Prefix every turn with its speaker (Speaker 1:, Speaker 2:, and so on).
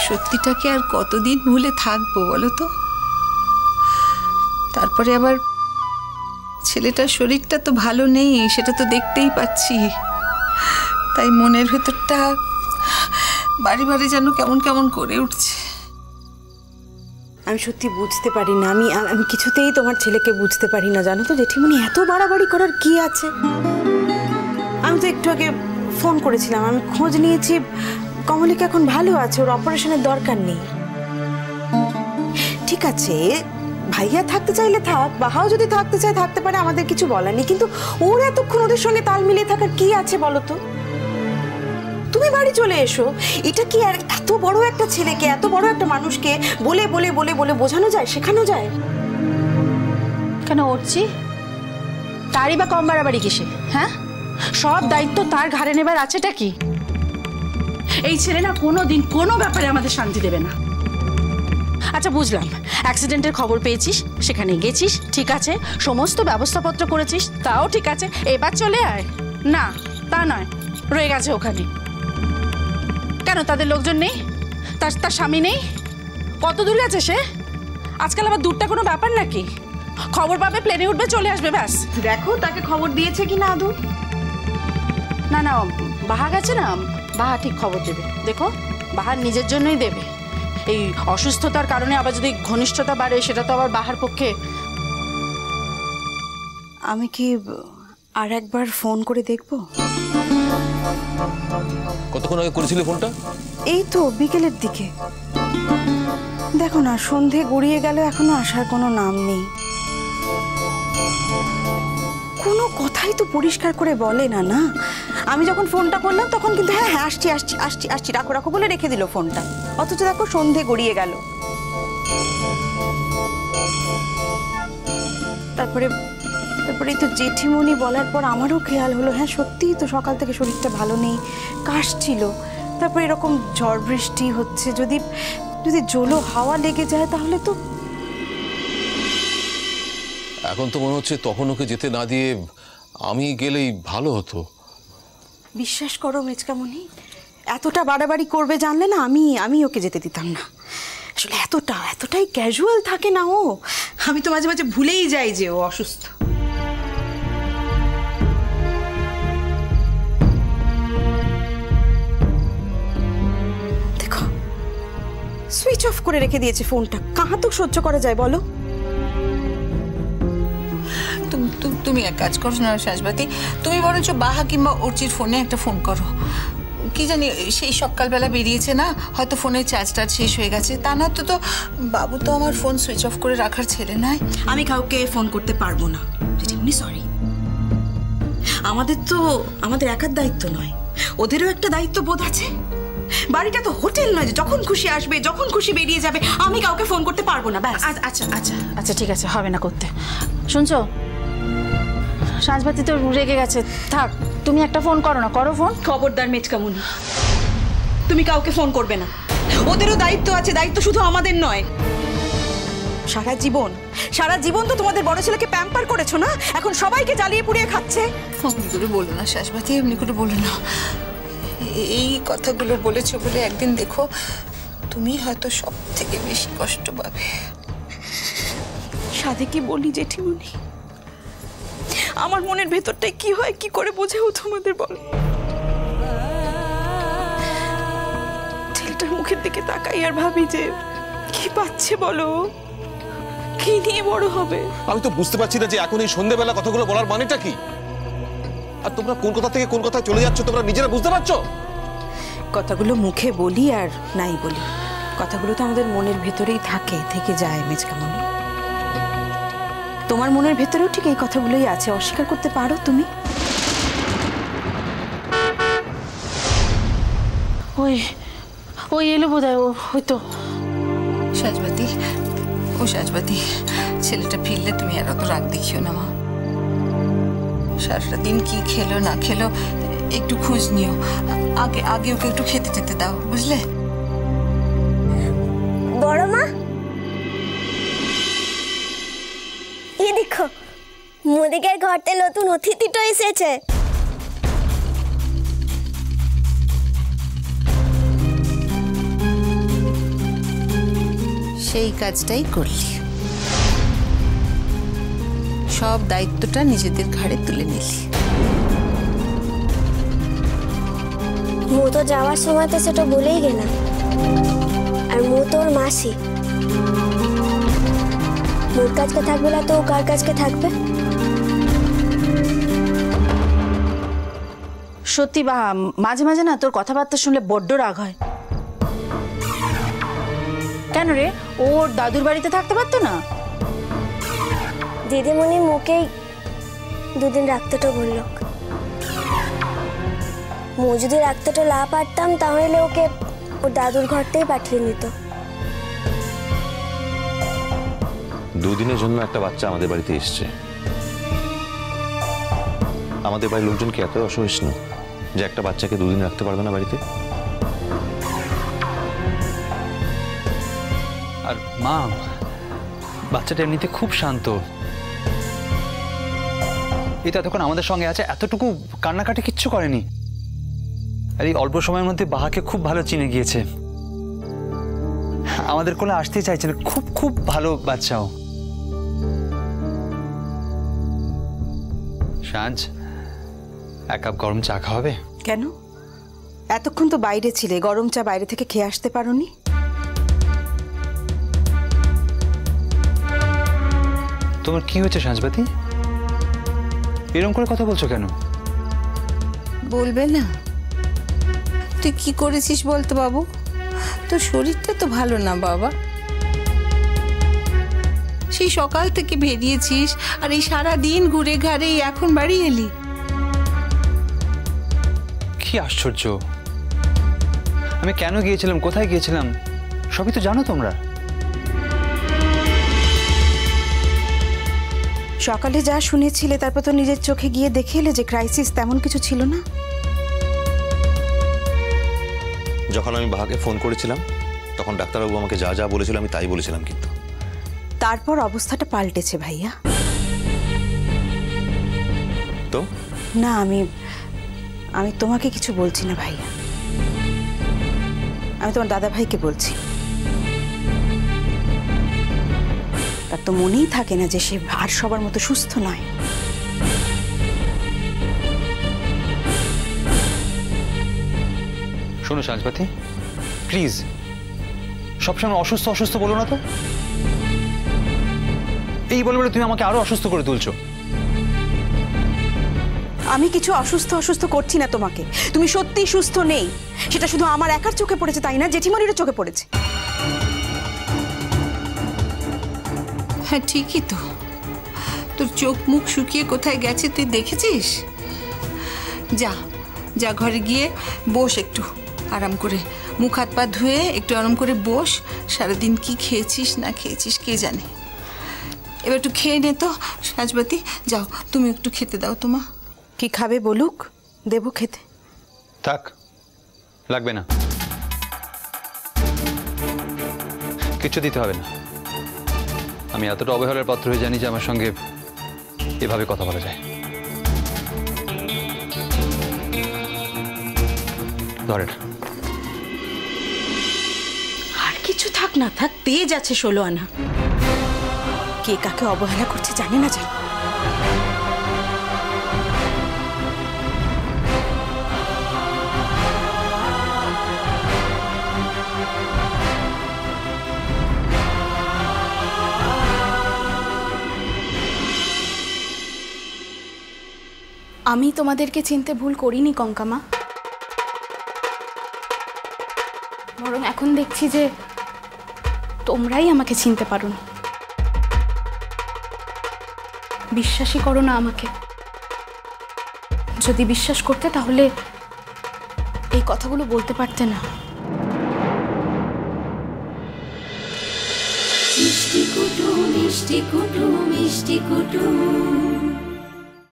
Speaker 1: সত্যিটাকে আর কতদিন ভুলে থাকবো বলো তো? তারপরে আবার ছেলেটার শরীরটা তো ভালো নেই, সেটা তো দেখতেই পাচ্ছি। তাই মনের ভেতরটা বাড়ি বাড়ি যেন কেমন কেমন করে উঠছে।
Speaker 2: আমি সত্যি বুঝতে পারি না, আমি কিছুতেই তোমার ছেলেকে বুঝতে পারি না, জানো তো জেঠিমণি। এত বাড়াবাড়ি করার কি আছে? আমি তো একটু আগে ফোন করেছিলাম, আমি খোঁজ নিয়েছি, কমলিকা এখন ভালো আছে, ওর অপারেশনের দরকার নেই। ঠিক আছে, ভাইয়া থাকতে চাইলে থাক, বাহাও যদি থাকতে চায় থাকতে পারে, আমাদের কিছু বলার নেই, কিন্তু ওর এতক্ষণ ওদের সঙ্গে তাল মিলিয়ে থাকার কি আছে বলো তো? তুমি বাড়ি চলে এসো। এটা কি আর এত বড় একটা ছেলেকে, এত বড় একটা মানুষকে বলে বলে বলে বলে বোঝানো যায়, শেখানো যায়?
Speaker 3: কেন উঠছি? তারই বা কম বাড়াবাড়ি কিসে? হ্যাঁ, সব দায়িত্ব তার ঘাড়ে নেবার আছেটা কি? এই ছেলে না কোনোদিন কোনো ব্যাপারে আমাদের শান্তি দেবে না। আচ্ছা বুঝলাম, অ্যাক্সিডেন্টের খবর পেয়েছিস, সেখানে গেছিস, ঠিক আছে, সমস্ত ব্যবস্থাপত্র করেছিস, তাও ঠিক আছে, এবার চলে আয়। না, তা নয়, রয়ে গেছে ওখানে। কেন, তাদের লোকজন নেই? তার স্বামী নেই? কত দূরে আছে সে? আজকাল আবার দূরটা কোনো ব্যাপার নাকি? খবর পাবে, প্লেনে উঠবে, চলে আসবে, ব্যাস।
Speaker 2: দেখো তাকে খবর দিয়েছে কি না আদৌ?
Speaker 3: না না, বাহা গেছে না, বাহা ঠিক খবর দেবে। দেখো, বাহার নিজের জন্যই দেবে। এই অসুস্থতার কারণে আবার যদি ঘনিষ্ঠতা বাড়ে, সেটা তো আবার বাহার পক্ষে।
Speaker 2: আমি কি আর একবার ফোন করে দেখবো?
Speaker 4: কতক্ষণ আগে করেছিলে ফোনটা?
Speaker 2: এই তো বিকেলের দিকে। দেখো না, সন্ধে গড়িয়ে গেল, এখনো আসার কোনো নাম নেই। কোনো কথাই তো পরিষ্কার করে বলে না। না, আমি যখন ফোনটা করলাম তখন কিন্তু হ্যাঁ হ্যাঁ আসছি আসছি আসছি আসছি রাখো রাখো বলে রেখে দিল ফোনটা, অথচ দেখো সন্ধে গড়িয়ে গেল। তারপরে তারপরে তো জেঠিমণি বলার পর আমারও খেয়াল হলো, হ্যাঁ সত্যিই তো সকাল থেকে শরীরটা ভালো নেই, কাশছিল। তারপরে এরকম ঝড় বৃষ্টি হচ্ছে, যদি যদি জোলো হাওয়া লেগে যায় তাহলে তো।
Speaker 4: এখন তো মনে হচ্ছে তখন ওকে যেতে না দিয়ে আমি গেলেই ভালো হতো।
Speaker 2: বিশ্বাস করো মেচকামণি, এতটা বাড়াবাড়ি করবে জানলে না আমি ওকে যেতে দিতাম না। আসলে এতটাই ক্যাজুয়াল থাকে না ও, আমি তো মাঝে মাঝে ভুলেই যাই যে ও অসুস্থ। দেখো, সুইচ অফ করে রেখে দিয়েছে ফোনটা, কাহা তো সহ্য করা যায় বলো?
Speaker 1: তুমি এক কাজ করো না শাশবাতি, তুমি বরঞ্চ বাহা কিংবা অর্চির ফোনে একটা ফোন করো। কি জানি সেই সকালবেলা বেরিয়েছে না, হয়তো ফোনের চার্জটা শেষ হয়ে গেছে। তা না তো বাবু তো আমার ফোন সুইচ অফ করে রাখার ছেলে নয়।
Speaker 2: আমি কাউকে ফোন করতে পারবো না জেঠিমণি, সরি। আমাদের একার দায়িত্ব নয়, ওদেরও একটা দায়িত্ব বোধ আছে। বাড়িটা তো হোটেল নয় যে যখন খুশি আসবে যখন খুশি বেরিয়ে যাবে। আমি কাউকে ফোন করতে পারবো না, ব্যাস।
Speaker 3: আচ্ছা আচ্ছা আচ্ছা ঠিক আছে, হবে না করতে। শুনছো, সাজবাতি তো রেগে গেছে, থাক, তুমি একটা ফোন করো না, করো ফোন।
Speaker 2: খবরদার মেচকামণি, তুমি কাউকে ফোন করবে না। ওদেরও দায়িত্ব আছে, দায়িত্ব শুধু আমাদের নয়। সারা জীবন তো তোমাদের বড় ছেলেকে প্যাম্পার করেছো না, এখন সবাইকে জ্বালিয়ে পুড়িয়ে খাচ্ছে।
Speaker 1: এমনি করে বলো না শাশবাতি, এমনি করে বলো না। এই কথাগুলো বলেছো বলে একদিন দেখো তুমি হয়তো সব থেকে বেশি কষ্ট পাবে।
Speaker 2: সাধে কি বলি জেঠিমণি, আমার মনের ভেতরটাই কি হয় কি করে বোঝাও তোমাদের বলো? ছেলেটার মুখের দিকে তাকাই আর ভাবি যে কি পাচ্ছে বলো, কি নিয়ে বড় হবে।
Speaker 4: আমি তো বুঝতে পারছি না যে এখন এই সন্ধ্যেবেলা কথাগুলো বলার মানেটা কি। আর তোমরা কোন কথা থেকে কোন কথা চলে যাচ্ছ তোমরা নিজেরা বুঝতে পারছো?
Speaker 2: কথাগুলো মুখে বলি আর নাই বলি, কথাগুলো তো আমাদের মনের ভেতরেই থেকে যায় মেজকামণি। তোমার মনের ভেতরেও ঠিক এই কথাগুলোই আছে, অস্বীকার করতে পারো তুমি?
Speaker 3: ওই এলো বোধহয়, হয়তো।
Speaker 1: সাজবাতি, ছেলেটা ফিরলে তুমি আর অত রাগ দেখিও না মা। সারাটা দিন কি খেলো না খেলো একটু খোঁজ নিও। আগে ওকে একটু খেতে টেতে দাও, বুঝলে?
Speaker 5: বড় মা, এই দেখো মুদিকের ঘরতে নতুন অতিথিটা এসেছে।
Speaker 1: সেই কাজটাই করলি, সব দায়িত্বটা নিজেদের ঘাড়ে তুলে নিলি।
Speaker 5: মো তো যাওয়ার সময় তো সেটা বলেই গেলাম, আর মো তো ওর মাসি, মোর কাছকে থাকবে না তো ও কার কাছকে থাকবে?
Speaker 3: সত্যি বা মাঝে মাঝে না তোর কথাবার্তা শুনলে বড্ড রাগ হয়। কেন রে, ওর দাদুর বাড়িতে থাকতে পারতো না?
Speaker 5: দিদিমণি মুকেই দুদিন রাখতেটা বলল। মো যদি রাখতেটা না পারতাম তাহলে ওকে ওর দাদুর ঘরতেই পাঠিয়ে নিত।
Speaker 6: দুদিনের জন্য একটা বাচ্চা আমাদের বাড়িতে এসছে। আমাদের বাড়ির লোকজন কি এত অসহিষ্ণু যে একটা বাচ্চাকে দুদিন রাখতে পারবে না বাড়িতে?
Speaker 7: আর মা, বাচ্চাটা এমনিতে খুব শান্ত। এই তো এতক্ষণ আমাদের সঙ্গে আছে, এতটুকু কান্নাকাটি কিচ্ছু করেনি। আর এই অল্প সময়ের মধ্যে বাহাকে খুব ভালো চিনে গিয়েছে, আমাদের কোলে আসতেই চাইছে না। খুব খুব ভালো বাচ্চাও। সাঁঝ, এক কাপ গরম চা খাওয়াবে?
Speaker 2: কেন? এতক্ষণ তো বাইরে ছিলে, গরম চা বাইরে থেকে খেয়ে আসতে পারোনি?
Speaker 7: তোমার কি হয়েছে সাঁঝবাতি? এরকম করে কথা বলছো কেন?
Speaker 1: বলবে না? তুই কি করেছিস বলতো বাবু? তোর শরীরটা তো ভালো না বাবা। সেই সকাল থেকে বেরিয়েছিস, আর এই সারা দিন ঘুরে ঘাড়ে এখন বাড়ি এলি।
Speaker 7: কি আশ্চর্য! আমি কেন গিয়েছিলাম, কোথায় গিয়েছিলাম, সবই তো জানো তোমরা।
Speaker 2: সকালে যা শুনেছিলে তারপর তো নিজের চোখে গিয়ে দেখে এলে যে ক্রাইসিস তেমন কিছু ছিল না।
Speaker 6: যখন আমি বাহাকে ফোন করেছিলাম তখন ডাক্তারবাবু আমাকে যা যা বলেছিল আমি তাই বলেছিলাম, কিন্তু
Speaker 2: তারপর অবস্থাটা পাল্টেছে ভাইয়া।
Speaker 6: তো
Speaker 2: না, আমি তোমাকে কিছু বলছি না ভাইয়া, আমি তোমার দাদা ভাইকে বলছি। তার তো মনেই থাকে না যে সে আর সবার মতো সুস্থ নয়।
Speaker 7: শোনো সাঁঝবাতি, প্লিজ সবসময় অসুস্থ অসুস্থ বলো না তো। এই বলে বলে তুমি আমাকে আরো অসুস্থ করে তুলছো।
Speaker 2: আমি কিছু অসুস্থ অসুস্থ করছি না তোমাকে, তুমি সত্যিই সুস্থ নেই। সেটা শুধু আমার একার চোখে পড়েছে তাই না, জেঠিমণিরও চোখে পড়েছে।
Speaker 1: হ্যাঁ ঠিকই তো, তোর চোখ মুখ শুকিয়ে কোথায় গেছে তুই দেখেছিস? যা যা ঘরে গিয়ে বস, একটু আরাম করে মুখ হাত পা ধুয়ে একটু আরাম করে বস। সারাদিন কি খেয়েছিস না খেয়েছিস কে জানে। এবার একটু খেয়ে নে তো সাঁঝবাতি। যাও তুমি একটু খেতে দাও তোমা।
Speaker 2: কি খাবে বলুক, দেবো খেতে।
Speaker 7: থাক, লাগবে না, কিছু দিতে হবে না। আমি এতটা অবহেলার পাত্র হয়ে জানি যে আমার সঙ্গে এভাবে কথা বলা যায়। ধরেন,
Speaker 2: আর কিছু থাক না থাক, তেজ আছে 16 আনা। কে কাকে অবহেলা করছে জানে না জানে।
Speaker 8: আমি তোমাদেরকে চিনতে ভুল করিনি কঙ্কামা, বরং এখন দেখছি যে তোমরাই আমাকে চিনতে পারো না। বিশ্বাসই করো না আমাকে। যদি বিশ্বাস করতে তাহলে এই কথাগুলো বলতে পারতে না।
Speaker 9: মিষ্টি কুটু মিষ্টি কুটু মিষ্টি কুটু।